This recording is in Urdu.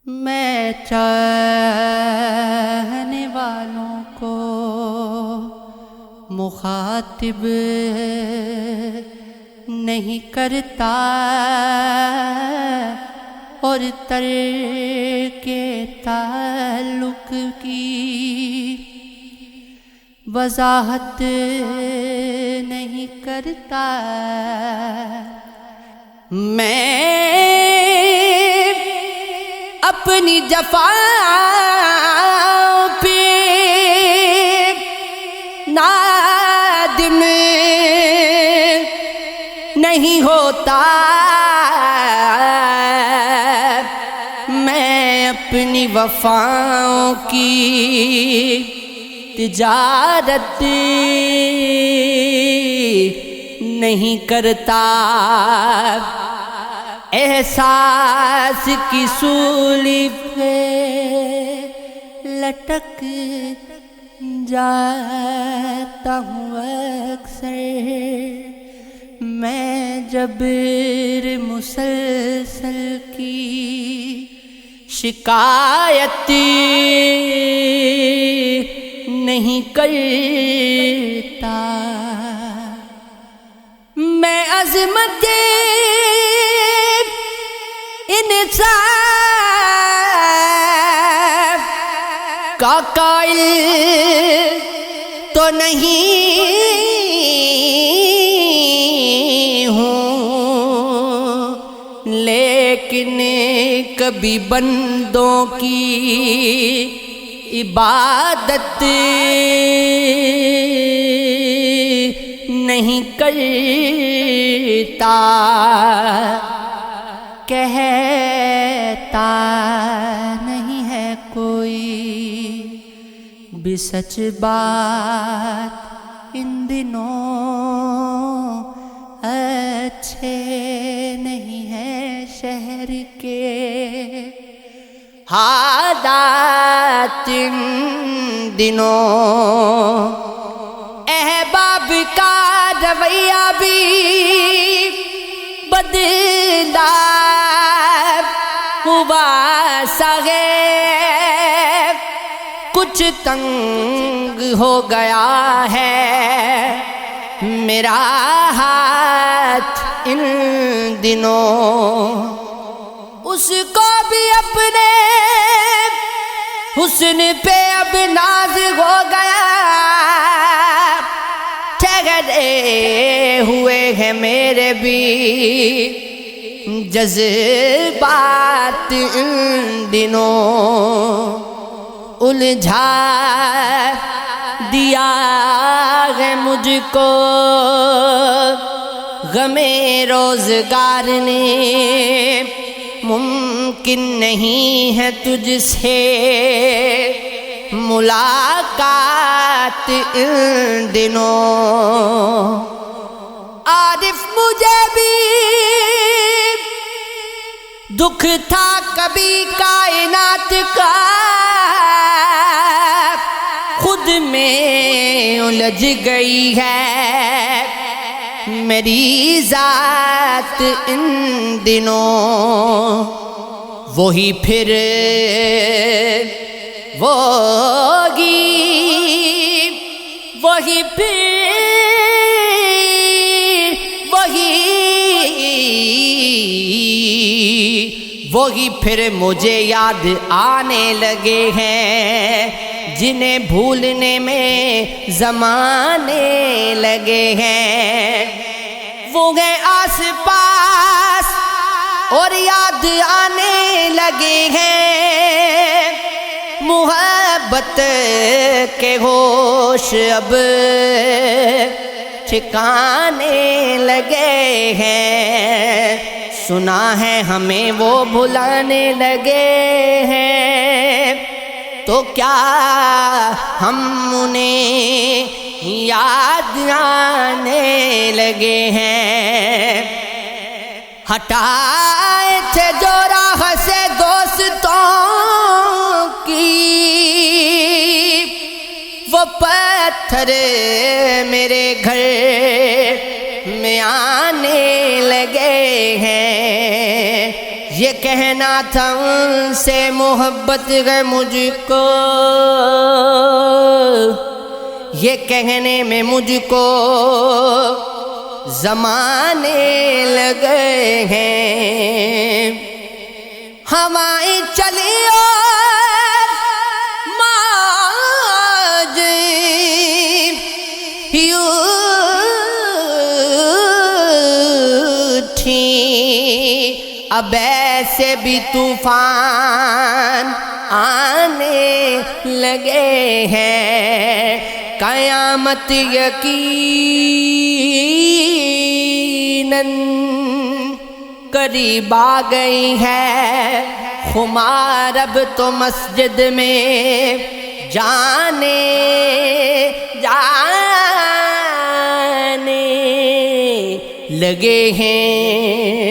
میں چاہنے والوں کو مخاطب نہیں کرتا اور ترک تعلق کی وضاحت نہیں کرتا۔ میں اپنی جفا پہ نادم نہیں ہوتا، میں اپنی وفاؤں کی تجارت نہیں کرتا۔ احساس کی سولی پہ لٹک جاتا ہوں اکثر، میں جبر مسلسل کی شکایت نہیں کرتا۔ میں عظمت انصاف کا قائل تو نہیں ہوں، لیکن کبھی بندوں کی عبادت نہیں کرتا۔ کہتا نہیں ہے کوئی بھی سچ بات، ان دنوں اچھے نہیں ہیں شہر کے حالات، ان دنوں احباب کا رویہ بھی بدلا ہوا سا ہے، کچھ تنگ ہو گیا ہے میرا ہاتھ ان دنوں۔ اس کو بھی اپنے حسن پہ اب ناز ہو گیا، ٹھہرے ہوئے ہیں میرے بھی جذبات ان دنوں۔ الجھا دیا ہے مجھ کو غم روزگار نے، ممکن نہیں ہے تجھ سے ملاقات ان دنوں۔ عارف مجھے بھی دکھ تھا کبھی کائنات کا، خود میں الجھ گئی ہے میری ذات ان دنوں۔ وہی پھر وہی پھر وہی پھر مجھے یاد آنے لگے ہیں، جنہیں بھولنے میں زمانے لگے ہیں۔ وہ ہیں آس پاس اور یاد آنے لگے ہیں، محبت کے ہوش اب ٹھکانے لگے ہیں۔ سنا ہے ہمیں وہ بھلانے لگے ہیں، تو کیا ہم انہیں یاد آنے لگے ہیں۔ ہٹائے تھے جو راہ سے دوستوں کی، وہ پتھر میرے گھر میں آنے لگے ہیں۔ یہ کہنا تھا ان سے محبت ہے مجھ کو، یہ کہنے میں مجھ کو زمانے لگے ہیں۔ ہوائیں چلی اور موج اٹھی، اب ایسے بھی طوفان آنے لگے ہیں۔ قیامت یقیناً قریب آ گئی ہے، خمار اب تو مسجد میں جانے لگے ہیں۔